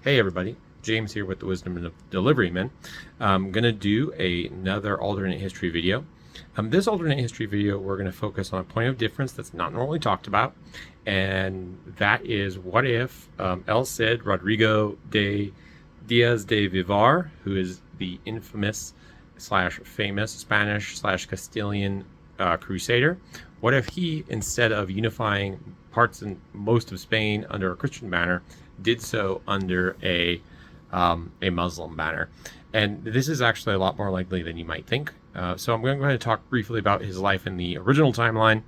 Hey everybody, James here with the Wisdom of Delivery Man. I'm going to do another alternate history video. This alternate history video, we're going to focus on a point of difference that's not normally talked about, and that is what if El Cid Rodrigo de Diaz de Vivar, who is the infamous slash famous Spanish slash Castilian crusader, what if he, instead of unifying parts and most of Spain under a Christian banner, did so under a Muslim banner? And this is actually a lot more likely than you might think. So I'm going to go ahead and talk briefly about his life in the original timeline,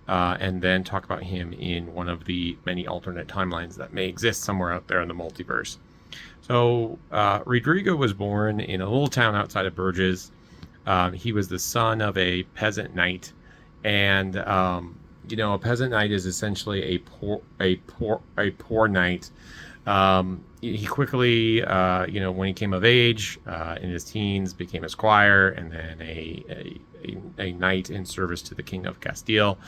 and then talk about him in one of the many alternate timelines that may exist somewhere out there in the multiverse. So Rodrigo was born in a little town outside of Burgess. He was the son of a peasant knight, and a peasant knight is essentially a poor knight. He quickly, when he came of age in his teens, became a squire, and then a knight in service to the King of Castile.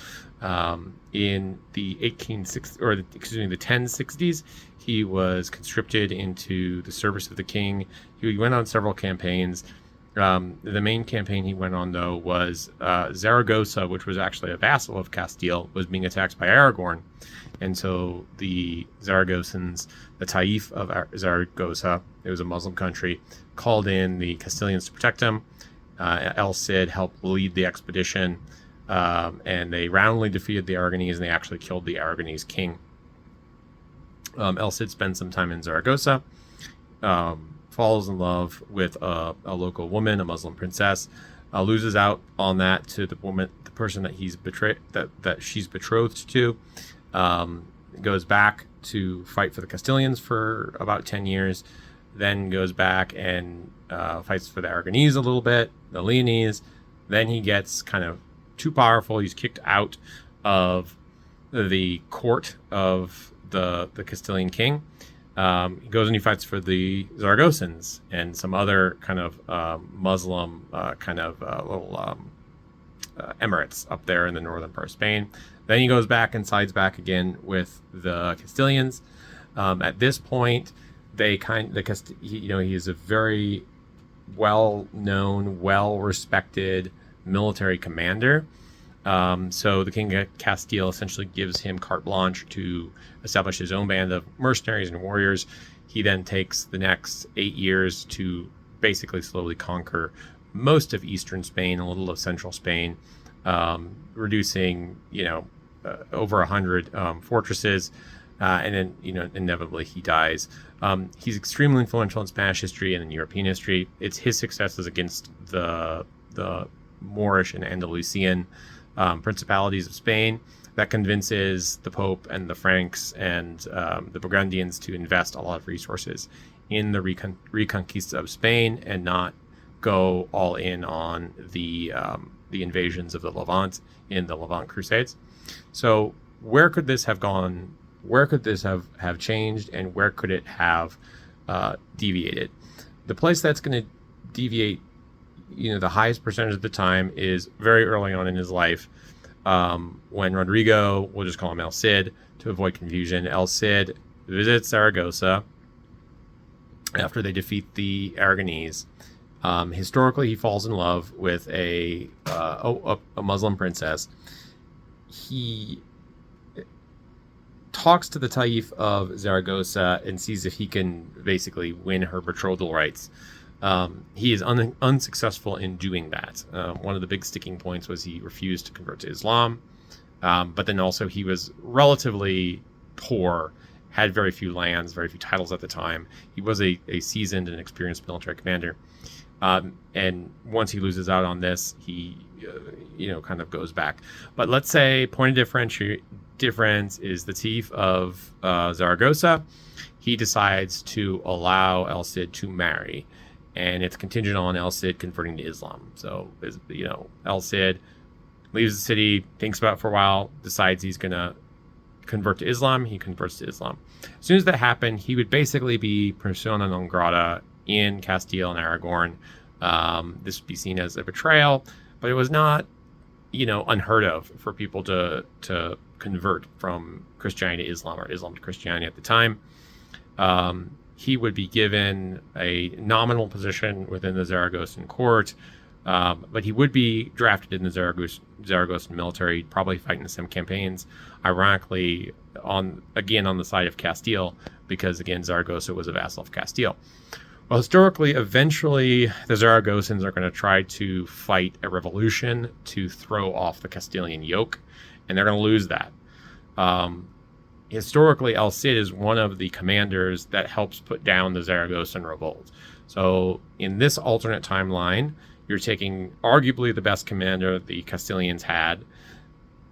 In the 1060s, he was conscripted into the service of the king. He went on several campaigns. The main campaign he went on, though, was Zaragoza, which was actually a vassal of Castile, was being attacked by Aragorn. And so the Zaragozans, the Taif of Zaragoza, it was a Muslim country, called in the Castilians to protect him. El Cid helped lead the expedition, and they roundly defeated the Aragonese, and they actually killed the Aragonese king. El Cid spent some time in Zaragoza, falls in love with a local woman, a Muslim princess, loses out on that to the person that he's that she's betrothed to. Goes back to fight for the Castilians for about 10 years, then goes back and fights for the Aragonese a little bit, the Leonese. Then he gets kind of too powerful. He's kicked out of the court of the Castilian king. He goes and he fights for the Zaragozans and some other kind of Muslim little emirates up there in the northern part of Spain. Then he goes back and sides back again with the Castilians. At this point, he is a very well-known, well-respected military commander. So the King of Castile essentially gives him carte blanche to establish his own band of mercenaries and warriors. He then takes the next 8 years to basically slowly conquer most of eastern Spain, a little of central Spain, reducing, over 100 fortresses, and then, inevitably he dies. He's extremely influential in Spanish history and in European history. It's his successes against the Moorish and Andalusian principalities of Spain that convinces the Pope and the Franks and the Burgundians to invest a lot of resources in the reconquista of Spain and not go all in on the invasions of the Levant in the Levant Crusades. So where could this have gone? Where could this have changed, and where could it have deviated? The place that's going to deviate, the highest percentage of the time is very early on in his life, when Rodrigo, we'll just call him El Cid to avoid confusion, El Cid visits Zaragoza after they defeat the Aragonese. Historically, he falls in love with a Muslim princess. He talks to the Taif of Zaragoza and sees if he can basically win her betrothal rights. He is unsuccessful in doing that. One of the big sticking points was he refused to convert to Islam, but then also he was relatively poor, had very few lands, very few titles at the time. He was a seasoned and experienced military commander. And once he loses out on this, he, kind of goes back. But let's say point of difference is the Taif of Zaragoza. He decides to allow El Cid to marry, and it's contingent on El Cid converting to Islam. So, El Cid leaves the city, thinks about it for a while, decides he's going to convert to Islam. He converts to Islam. As soon as that happened, he would basically be persona non grata in Castile and Aragon. This would be seen as a betrayal, but it was not, unheard of for people to convert from Christianity to Islam or Islam to Christianity at the time. he would be given a nominal position within the Zaragozan court, but he would be drafted in the Zaragozan military, probably fighting some campaigns, ironically, on the side of Castile, because, again, Zaragoza was a vassal of Castile. Well, historically, eventually, the Zaragozans are going to try to fight a revolution to throw off the Castilian yoke, and they're going to lose that. Historically, El Cid is one of the commanders that helps put down the Zaragozan revolt. So in this alternate timeline, you're taking arguably the best commander the Castilians had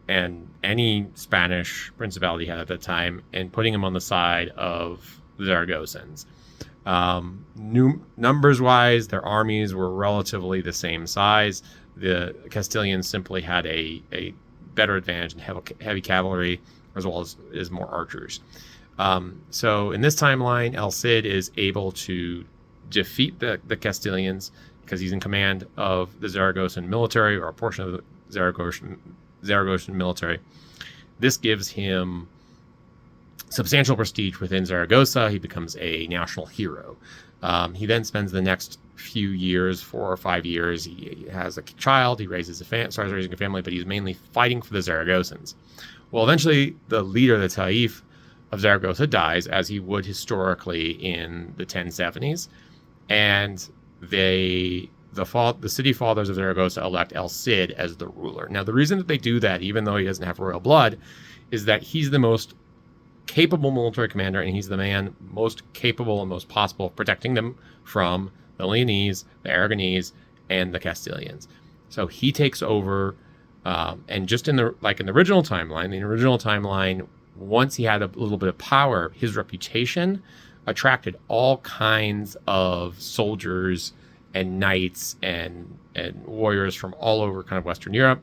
and any Spanish principality had at the time, and putting him on the side of the Zaragozans. Numbers-wise, their armies were relatively the same size. The Castilians simply had a better advantage in heavy cavalry, as well as more archers. So in this timeline, El Cid is able to defeat the Castilians because he's in command of the Zaragozan military, or a portion of the Zaragozan military. This gives him substantial prestige within Zaragoza. He becomes a national hero. He then spends the next few years, 4 or 5 years, he has a child, he starts raising a family, but he's mainly fighting for the Zaragozans. Well, eventually, the leader, the Taif of Zaragoza, dies, as he would historically in the 1070s, and the city fathers of Zaragoza elect El Cid as the ruler. Now, the reason that they do that, even though he doesn't have royal blood, is that he's the most capable military commander, and he's the man most capable and most possible of protecting them from the Leonese, the Aragonese, and the Castilians. So he takes over. And just in the original timeline, once he had a little bit of power, his reputation attracted all kinds of soldiers and knights and warriors from all over kind of Western Europe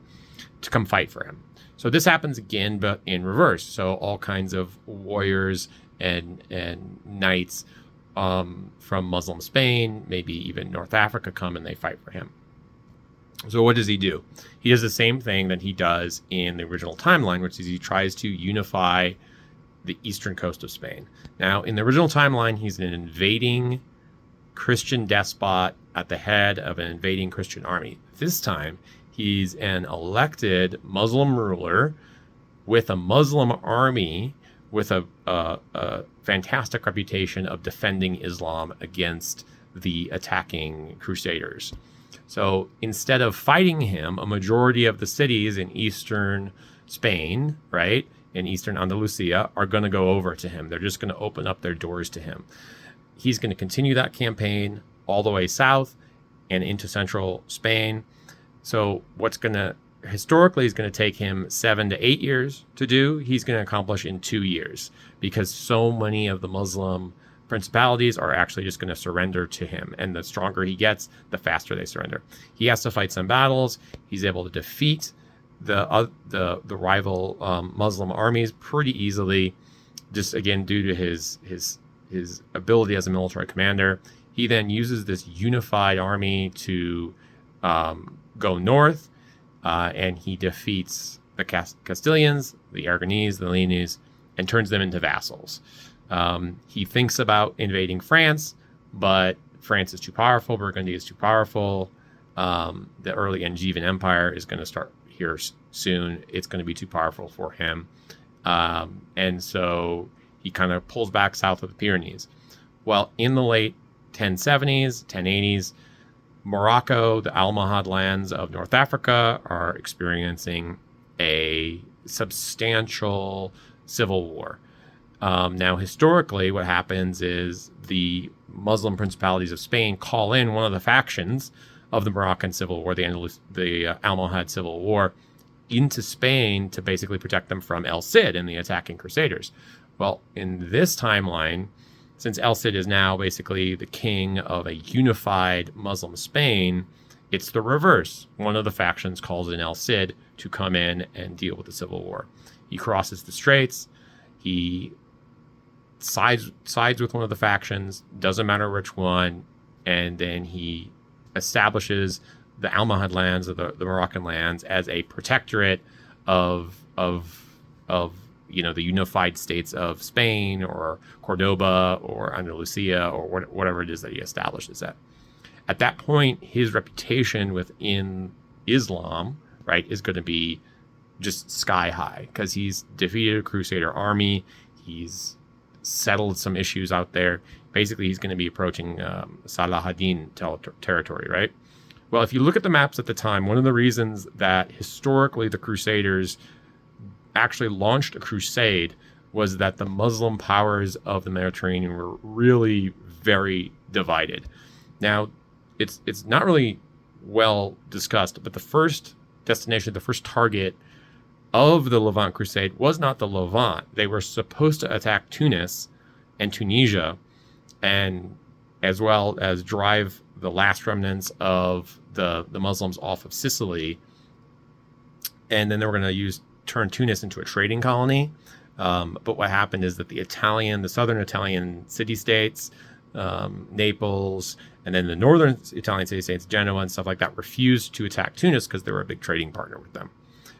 to come fight for him. So this happens again, but in reverse. So all kinds of warriors and knights from Muslim Spain, maybe even North Africa, come and they fight for him. So what does he do? He does the same thing that he does in the original timeline, which is he tries to unify the eastern coast of Spain. Now, in the original timeline, he's an invading Christian despot at the head of an invading Christian army. This time, he's an elected Muslim ruler with a Muslim army with a fantastic reputation of defending Islam against the attacking Crusaders. So instead of fighting him, a majority of the cities in eastern Spain, right, in eastern Andalusia, are going to go over to him. They're just going to open up their doors to him. He's going to continue that campaign all the way south and into central Spain. So historically is going to take him 7 to 8 years to do. He's going to accomplish in 2 years, because so many of the Muslim principalities are actually just going to surrender to him, and the stronger he gets, the faster they surrender. He has to fight some battles. He's able to defeat the rival Muslim armies pretty easily, just again due to his ability as a military commander. He then uses this unified army to go north, and he defeats the Castilians, the Aragonese, the Leonese, and turns them into vassals. He thinks about invading France, but France is too powerful. Burgundy is too powerful. The early Angevin Empire is going to start here soon. It's going to be too powerful for him. And so he kind of pulls back south of the Pyrenees. Well, in the late 1070s, 1080s, Morocco, the Almohad lands of North Africa, are experiencing a substantial civil war. Now, historically, what happens is the Muslim principalities of Spain call in one of the factions of the Moroccan Civil War, the Almohad Civil War, into Spain to basically protect them from El Cid and the attacking Crusaders. Well, in this timeline, since El Cid is now basically the king of a unified Muslim Spain, it's the reverse. One of the factions calls in El Cid to come in and deal with the civil war. He crosses the straits. He sides with one of the factions, doesn't matter which one, and then he establishes the Almohad lands, of the Moroccan lands, as a protectorate of the unified states of Spain or Cordoba or Andalusia or whatever it is that he establishes at. At that point, his reputation within Islam, right, is going to be just sky high because he's defeated a Crusader army. He's settled some issues out there. Basically, he's going to be approaching Saladin territory, right? Well, if you look at the maps at the time, one of the reasons that historically the Crusaders actually launched a crusade was that the Muslim powers of the Mediterranean were really very divided. Now, it's not really well discussed, but the first destination, the first target of the Levant Crusade was not the Levant. They were supposed to attack Tunis and Tunisia, and as well as drive the last remnants of the Muslims off of Sicily. And then they were going to turn Tunis into a trading colony. But what happened is that the southern Italian city-states, Naples, and then the northern Italian city-states, Genoa and stuff like that, refused to attack Tunis because they were a big trading partner with them.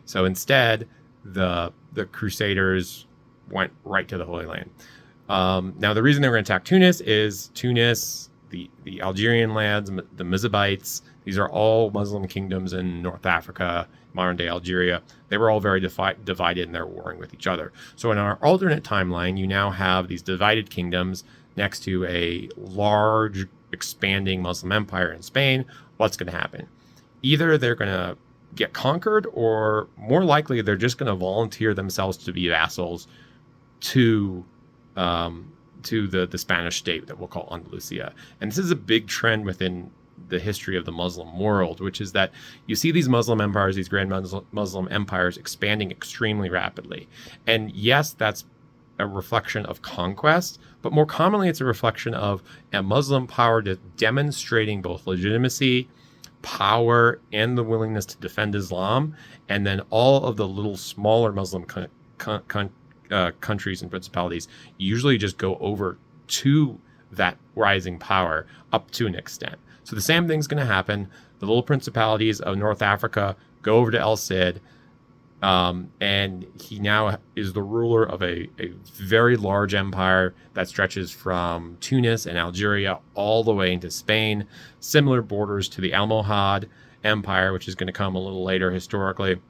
So instead, the Crusaders went right to the Holy Land. Now, the reason they were going to attack Tunis is the Algerian lands, the Mizabites, these are all Muslim kingdoms in North Africa, modern-day Algeria. They were all very divided, and they're warring with each other. So in our alternate timeline, you now have these divided kingdoms next to a large, expanding Muslim empire in Spain. What's going to happen? Either they're going to get conquered, or more likely they're just going to volunteer themselves to be vassals to the Spanish state that we'll call Andalusia. And this is a big trend within the history of the Muslim world, which is that you see these Muslim empires, these grand Muslim empires expanding extremely rapidly. And yes, that's a reflection of conquest, but more commonly it's a reflection of a Muslim power demonstrating both legitimacy, power, and the willingness to defend Islam. And then all of the little smaller Muslim countries and principalities usually just go over to that rising power up to an extent. So the same thing's going to happen. The little principalities of North Africa go over to El Cid, and he now is the ruler of a very large empire that stretches from Tunis and Algeria all the way into Spain. Similar borders to the Almohad Empire, which is going to come a little later historically.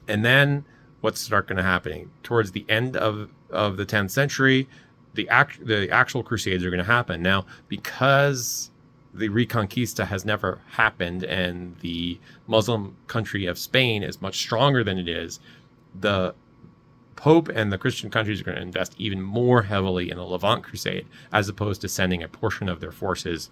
And then what's going to happen? Towards the end of the 10th century, the actual crusades are going to happen. Now, because the Reconquista has never happened and the Muslim country of Spain is much stronger than it is, the Pope and the Christian countries are going to invest even more heavily in the Levant Crusade, as opposed to sending a portion of their forces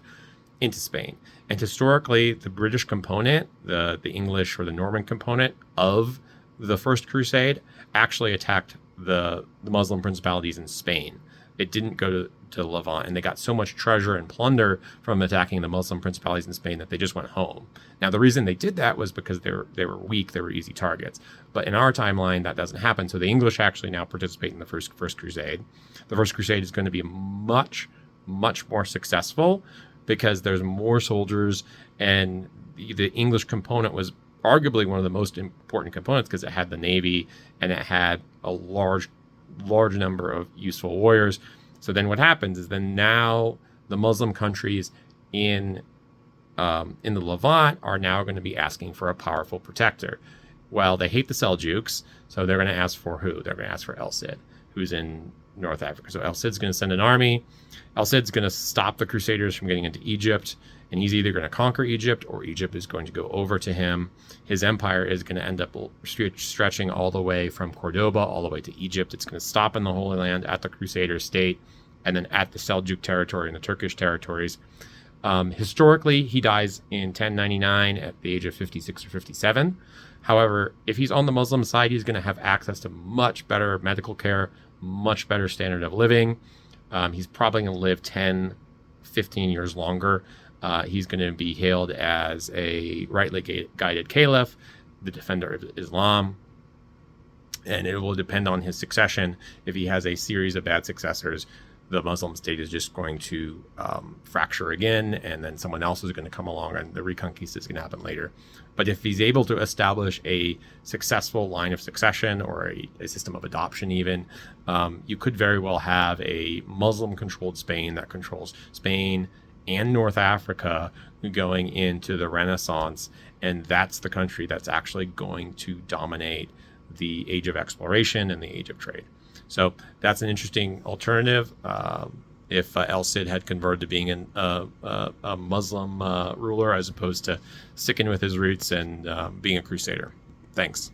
into Spain. And historically, the British component, the English or the Norman component of the First Crusade actually attacked the Muslim principalities in Spain. It didn't go to Levant, and they got so much treasure and plunder from attacking the Muslim principalities in Spain that they just went home. Now, the reason they did that was because they were weak, they were easy targets. But in our timeline, that doesn't happen. So the English actually now participate in the First Crusade. The First Crusade is going to be much, much more successful because there's more soldiers, and the English component was arguably one of the most important components because it had the navy and it had a large number of useful warriors. So then what happens is then now the Muslim countries in the Levant are now going to be asking for a powerful protector. Well, they hate the Seljuks, so they're going to ask for who? They're going to ask for El Cid, who's in North Africa. So El Cid's going to send an army. El Cid's going to stop the Crusaders from getting into Egypt, and he's either going to conquer Egypt or Egypt is going to go over to him. His empire is going to end up stretching all the way from Cordoba all the way to Egypt. It's going to stop in the Holy Land at the Crusader state and then at the Seljuk territory and the Turkish territories. Historically, he dies in 1099 at the age of 56 or 57. However, if he's on the Muslim side, he's going to have access to much better medical care, much better standard of living. He's probably going to live 10, 15 years longer. He's going to be hailed as a rightly guided caliph, the defender of Islam, and it will depend on his succession. If he has a series of bad successors, the Muslim state is just going to fracture again, and then someone else is going to come along, and the Reconquista is going to happen later. But if he's able to establish a successful line of succession or a system of adoption, even, you could very well have a Muslim-controlled Spain that controls Spain and North Africa going into the Renaissance, and that's the country that's actually going to dominate the age of exploration and the age of trade. So that's an interesting alternative. If El Cid had converted to being a Muslim ruler as opposed to sticking with his roots and being a crusader. Thanks.